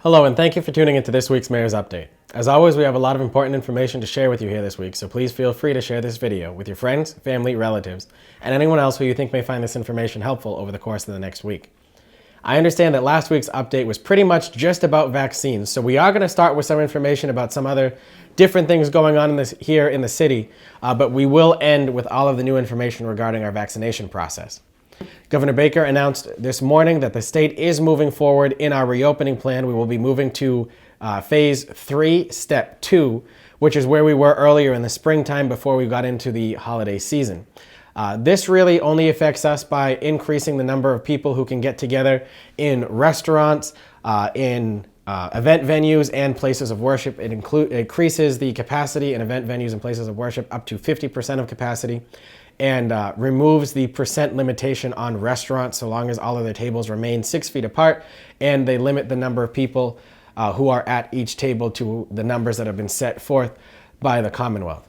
Hello, and thank you for tuning into this week's Mayor's Update. As always, we have a lot of important information to share with you here this week, so please feel free to share this video with your friends, family, relatives, and anyone else who you think may find this information helpful over the course of the next week. I understand that last week's update was pretty much just about vaccines, so we are going to start with some information about some other different things going on here in the city, but we will end with all of the new information regarding our vaccination process. Governor Baker announced this morning that the state is moving forward in our reopening plan. We will be moving to phase 3, step 2, which is where we were earlier in the springtime before we got into the holiday season. This really only affects us by increasing the number of people who can get together in restaurants, in event venues and places of worship. It increases the capacity in event venues and places of worship up to 50% of capacity, and removes the percent limitation on restaurants so long as all of their tables remain 6 feet apart, and they limit the number of people who are at each table to the numbers that have been set forth by the Commonwealth.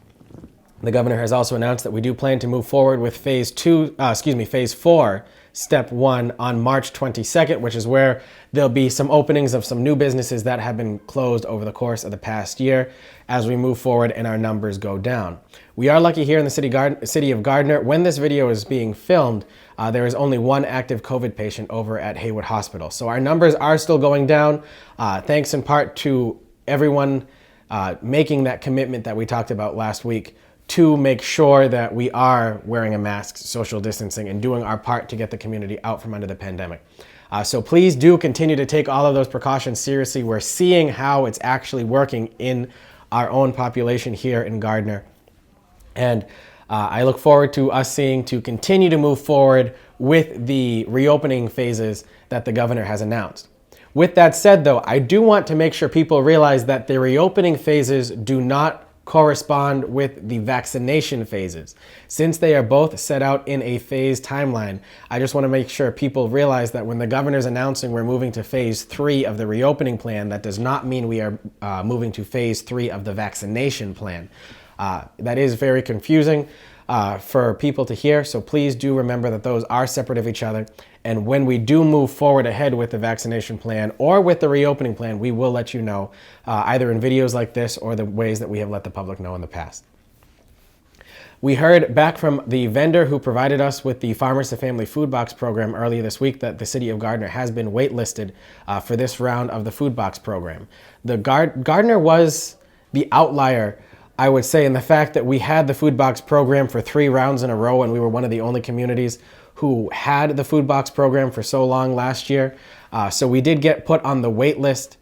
The governor has also announced that we do plan to move forward with phase 4, step 1 on March 22nd, which is where there'll be some openings of some new businesses that have been closed over the course of the past year as we move forward and our numbers go down. We are lucky here in the city of Gardner. When this video is being filmed, there is only one active COVID patient over at Haywood Hospital. So our numbers are still going down, thanks in part to everyone making that commitment that we talked about last week to make sure that we are wearing a mask, social distancing, and doing our part to get the community out from under the pandemic. So please do continue to take all of those precautions seriously. We're seeing how it's actually working in our own population here in Gardner. And I look forward to us seeing to continue to move forward with the reopening phases that the governor has announced. With that said, though, I do want to make sure people realize that the reopening phases do not correspond with the vaccination phases. Since they are both set out in a phase timeline, I just want to make sure people realize that when the governor's announcing we're moving to phase 3 of the reopening plan, that does not mean we are moving to phase 3 of the vaccination plan. That is very confusing for people to hear, so please do remember that those are separate of each other. And when we do move forward ahead with the vaccination plan or with the reopening plan, we will let you know, either in videos like this or the ways that we have let the public know in the past. We heard back from the vendor who provided us with the Farmers to Family Food Box program earlier this week that the city of Gardner has been waitlisted for this round of the food box program. Gardner was the outlier, I would say, in the fact that we had the food box program for 3 rounds in a row, and we were one of the only communities who had the food box program for so long last year. So we did get put on the wait list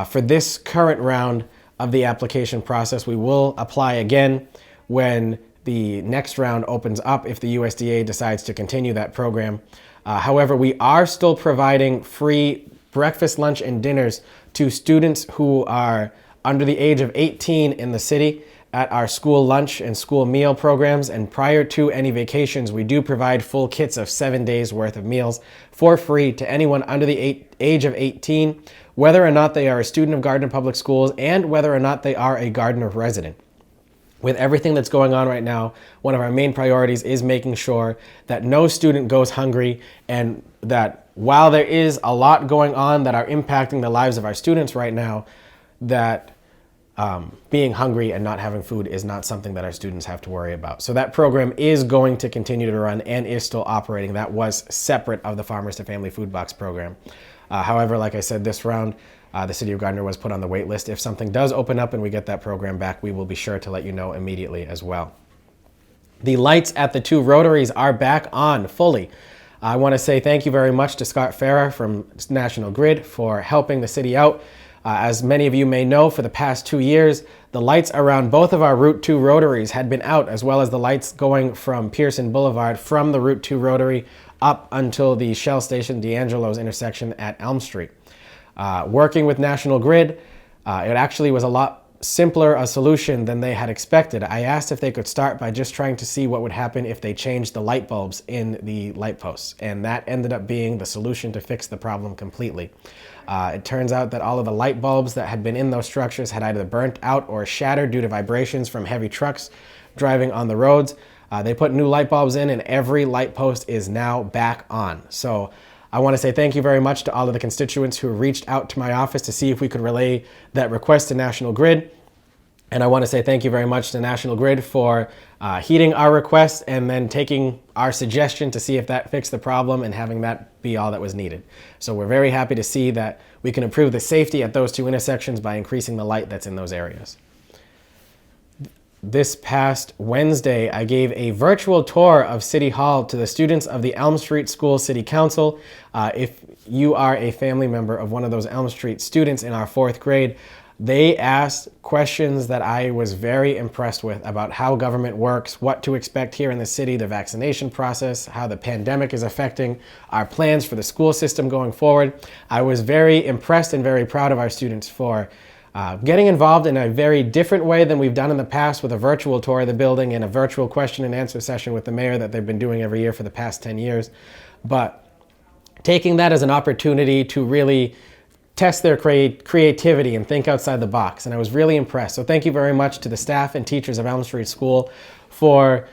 for this current round of the application process. We will apply again when the next round opens up if the USDA decides to continue that program. However, we are still providing free breakfast, lunch, and dinners to students who are under the age of 18 in the city at our school lunch and school meal programs. And prior to any vacations, we do provide full kits of 7 days worth of meals for free to anyone under the age of 18, whether or not they are a student of Gardner Public Schools and whether or not they are a Gardner resident. With everything that's going on right now, one of our main priorities is making sure that no student goes hungry, and that while there is a lot going on that are impacting the lives of our students right now, that being hungry and not having food is not something that our students have to worry about. So that program is going to continue to run and is still operating. That was separate of the Farmers to Family Food Box program. However, like I said, this round, the city of Gardner was put on the wait list. If something does open up and we get that program back, we will be sure to let you know immediately as well. The lights at the 2 rotaries are back on fully. I want to say thank you very much to Scott Farah from National Grid for helping the city out. As many of you may know, for the past 2 years, the lights around both of our Route 2 rotaries had been out, as well as the lights going from Pearson Boulevard from the Route 2 rotary up until the Shell Station D'Angelo's intersection at Elm Street. Working with National Grid, it actually was a lot simpler a solution than they had expected. I asked if they could start by just trying to see what would happen if they changed the light bulbs in the light posts, and that ended up being the solution to fix the problem completely. It turns out that all of the light bulbs that had been in those structures had either burnt out or shattered due to vibrations from heavy trucks driving on the roads. They put new light bulbs in, and every light post is now back on. So I want to say thank you very much to all of the constituents who reached out to my office to see if we could relay that request to National Grid. And I want to say thank you very much to National Grid for heeding our request and then taking our suggestion to see if that fixed the problem and having that be all that was needed. So we're very happy to see that we can improve the safety at those two intersections by increasing the light that's in those areas. This past Wednesday, I gave a virtual tour of City Hall to the students of the Elm Street School City Council. If you are a family member of one of those Elm Street students in our 4th grade, they asked questions that I was very impressed with about how government works, what to expect here in the city, the vaccination process, how the pandemic is affecting our plans for the school system going forward. I was very impressed and very proud of our students for getting involved in a very different way than we've done in the past, with a virtual tour of the building and a virtual question and answer session with the mayor that they've been doing every year for the past 10 years. But taking that as an opportunity to really test their creativity and think outside the box. And I was really impressed. So thank you very much to the staff and teachers of Elm Street School for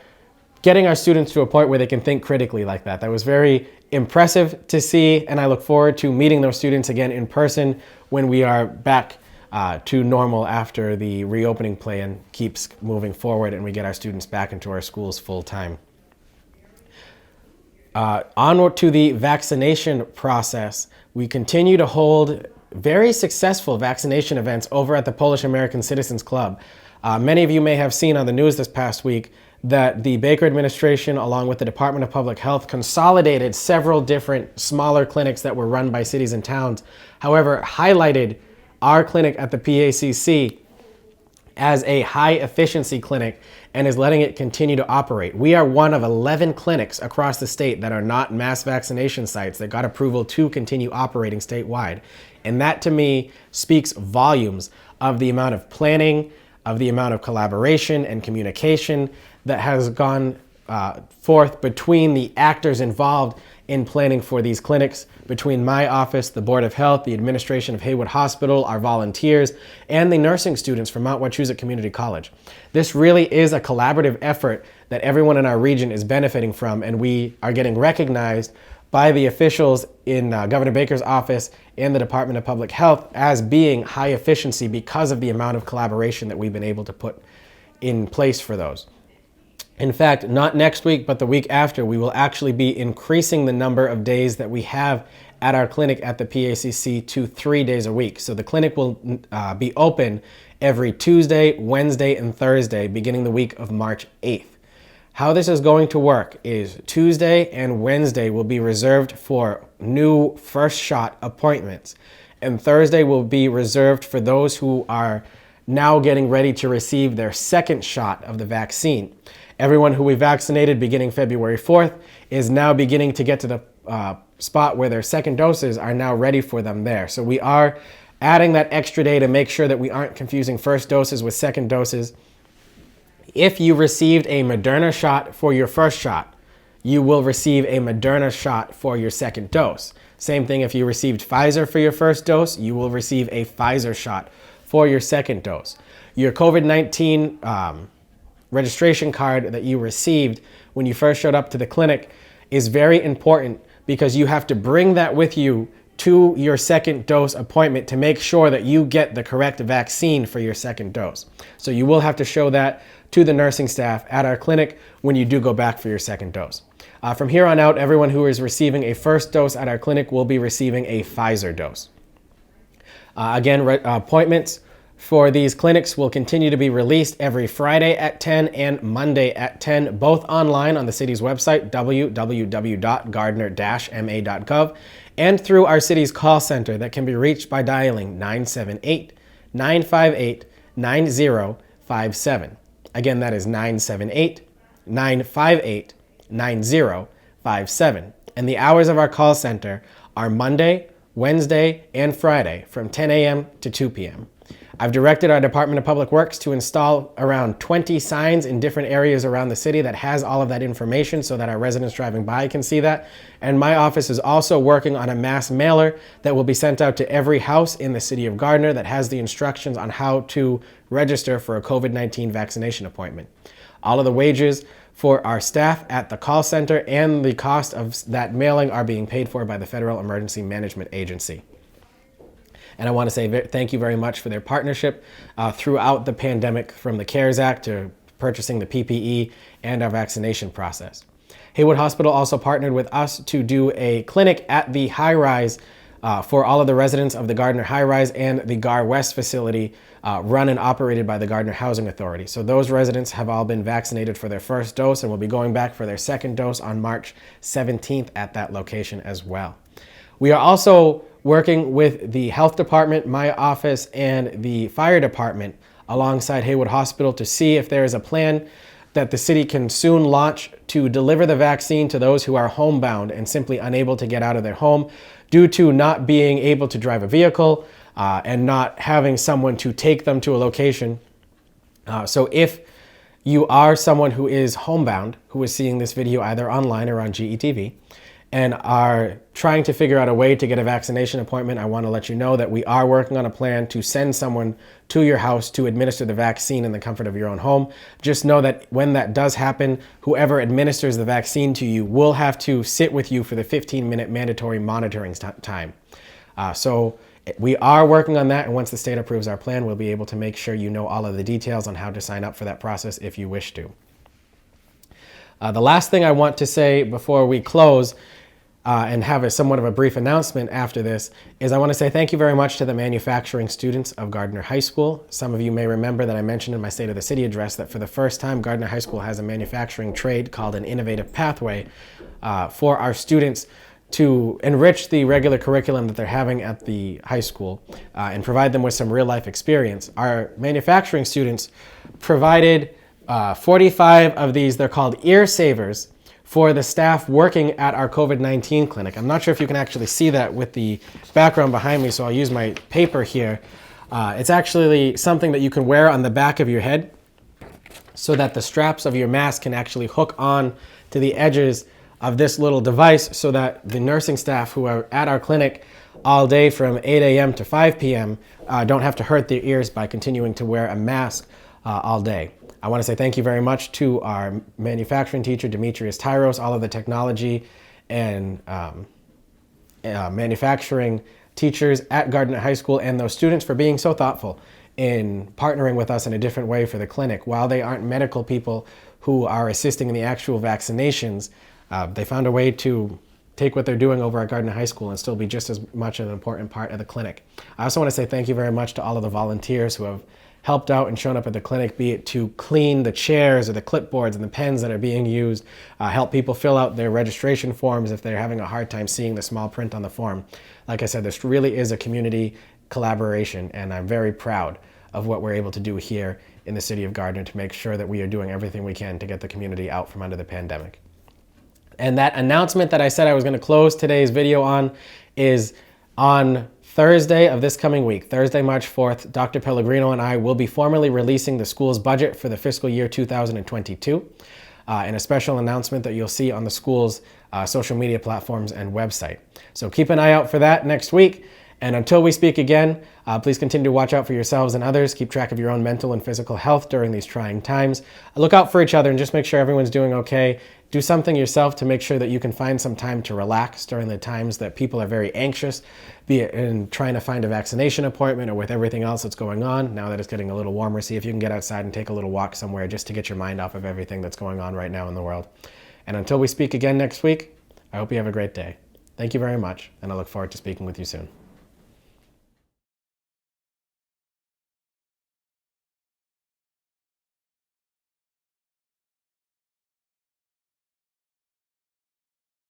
getting our students to a point where they can think critically like that. That was very impressive to see, and I look forward to meeting those students again in person when we are back to normal after the reopening plan keeps moving forward and we get our students back into our schools full time. Onward to the vaccination process, we continue to hold very successful vaccination events over at the Polish American Citizens Club. Many of you may have seen on the news this past week that the Baker administration, along with the Department of Public Health, consolidated several different smaller clinics that were run by cities and towns. However, highlighted our clinic at the PACC as a high efficiency clinic and is letting it continue to operate. We are one of 11 clinics across the state that are not mass vaccination sites that got approval to continue operating statewide. And that to me speaks volumes of the amount of planning, of the amount of collaboration and communication that has gone forth between the actors involved in planning for these clinics, between my office, the Board of Health, the administration of Haywood Hospital, our volunteers, and the nursing students from Mount Wachusett Community College. This really is a collaborative effort that everyone in our region is benefiting from, and we are getting recognized by the officials in Governor Baker's office and the Department of Public Health as being high efficiency because of the amount of collaboration that we've been able to put in place for those. In fact, not next week, but the week after, we will actually be increasing the number of days that we have at our clinic at the PACC to 3 days a week. So the clinic will be open every Tuesday, Wednesday, and Thursday, beginning the week of March 8th. How this is going to work is Tuesday and Wednesday will be reserved for new first shot appointments, and Thursday will be reserved for those who are now getting ready to receive their second shot of the vaccine. Everyone who we vaccinated beginning February 4th is now beginning to get to the spot where their second doses are now ready for them there. So we are adding that extra day to make sure that we aren't confusing first doses with second doses. If you received a Moderna shot for your first shot, you will receive a Moderna shot for your second dose. Same thing if you received Pfizer for your first dose, you will receive a Pfizer shot for your second dose. Your COVID-19 registration card that you received when you first showed up to the clinic is very important because you have to bring that with you to your second dose appointment to make sure that you get the correct vaccine for your second dose. So you will have to show that to the nursing staff at our clinic when you do go back for your second dose. From here on out, everyone who is receiving a first dose at our clinic will be receiving a Pfizer dose. Again, appointments for these clinics will continue to be released every Friday at 10 and Monday at 10, both online on the city's website, www.gardner-ma.gov, and through our city's call center that can be reached by dialing 978-958-9057. Again, that is 978-958-9057. And the hours of our call center are Monday, Wednesday, and Friday from 10 a.m. to 2 p.m. I've directed our Department of Public Works to install around 20 signs in different areas around the city that has all of that information so that our residents driving by can see that. And my office is also working on a mass mailer that will be sent out to every house in the city of Gardner that has the instructions on how to register for a COVID-19 vaccination appointment. All of the wages for our staff at the call center, and the cost of that mailing are being paid for by the Federal Emergency Management Agency. And I want to say thank you very much for their partnership throughout the pandemic, from the CARES Act to purchasing the PPE and our vaccination process. Haywood Hospital also partnered with us to do a clinic at the high-rise for all of the residents of the Gardner high-rise and the Gar West facility run and operated by the Gardner Housing Authority. So those residents have all been vaccinated for their first dose and will be going back for their second dose on March 17th at that location as well. We are also working with the health department, my office, and the fire department alongside Haywood Hospital to see if there is a plan that the city can soon launch to deliver the vaccine to those who are homebound and simply unable to get out of their home due to not being able to drive a vehicle and not having someone to take them to a location. So if you are someone who is homebound, who is seeing this video either online or on GETV, and are trying to figure out a way to get a vaccination appointment, I want to let you know that we are working on a plan to send someone to your house to administer the vaccine in the comfort of your own home. Just know that when that does happen, whoever administers the vaccine to you will have to sit with you for the 15-minute mandatory monitoring time. So we are working on that, and once the state approves our plan, we'll be able to make sure you know all of the details on how to sign up for that process if you wish to. The last thing I want to say before we close and have a somewhat of a brief announcement after this is I want to say thank you very much to the manufacturing students of Gardner High School. Some of you may remember that I mentioned in my State of the City address that for the first time, Gardner High School has a manufacturing trade called an innovative pathway for our students to enrich the regular curriculum that they're having at the high school and provide them with some real life experience. Our manufacturing students provided 45 of these, they're called ear savers, for the staff working at our COVID-19 clinic. I'm not sure if you can actually see that with the background behind me, so I'll use my paper here. It's actually something that you can wear on the back of your head so that the straps of your mask can actually hook on to the edges of this little device so that the nursing staff who are at our clinic all day from 8 a.m. to 5 p.m. Don't have to hurt their ears by continuing to wear a mask all day. I want to say thank you very much to our manufacturing teacher, Demetrius Tyros, all of the technology and manufacturing teachers at Gardner High School, and those students for being so thoughtful in partnering with us in a different way for the clinic. While they aren't medical people who are assisting in the actual vaccinations, they found a way to take what they're doing over at Gardner High School and still be just as much an important part of the clinic. I also want to say thank you very much to all of the volunteers who have helped out and shown up at the clinic, be it to clean the chairs or the clipboards and the pens that are being used, help people fill out their registration forms if they're having a hard time seeing the small print on the form. Like I said, this really is a community collaboration, and I'm very proud of what we're able to do here in the city of Gardner to make sure that we are doing everything we can to get the community out from under the pandemic. And that announcement that I said I was going to close today's video on is on Thursday of this coming week, Thursday, March 4th, Dr. Pellegrino and I will be formally releasing the school's budget for the fiscal year 2022 in a special announcement that you'll see on the school's social media platforms and website. So keep an eye out for that next week. And until we speak again, please continue to watch out for yourselves and others. Keep track of your own mental and physical health during these trying times. Look out for each other and just make sure everyone's doing okay. Do something yourself to make sure that you can find some time to relax during the times that people are very anxious, be it in trying to find a vaccination appointment or with everything else that's going on. Now that it's getting a little warmer, see if you can get outside and take a little walk somewhere just to get your mind off of everything that's going on right now in the world. And until we speak again next week, I hope you have a great day. Thank you very much, and I look forward to speaking with you soon.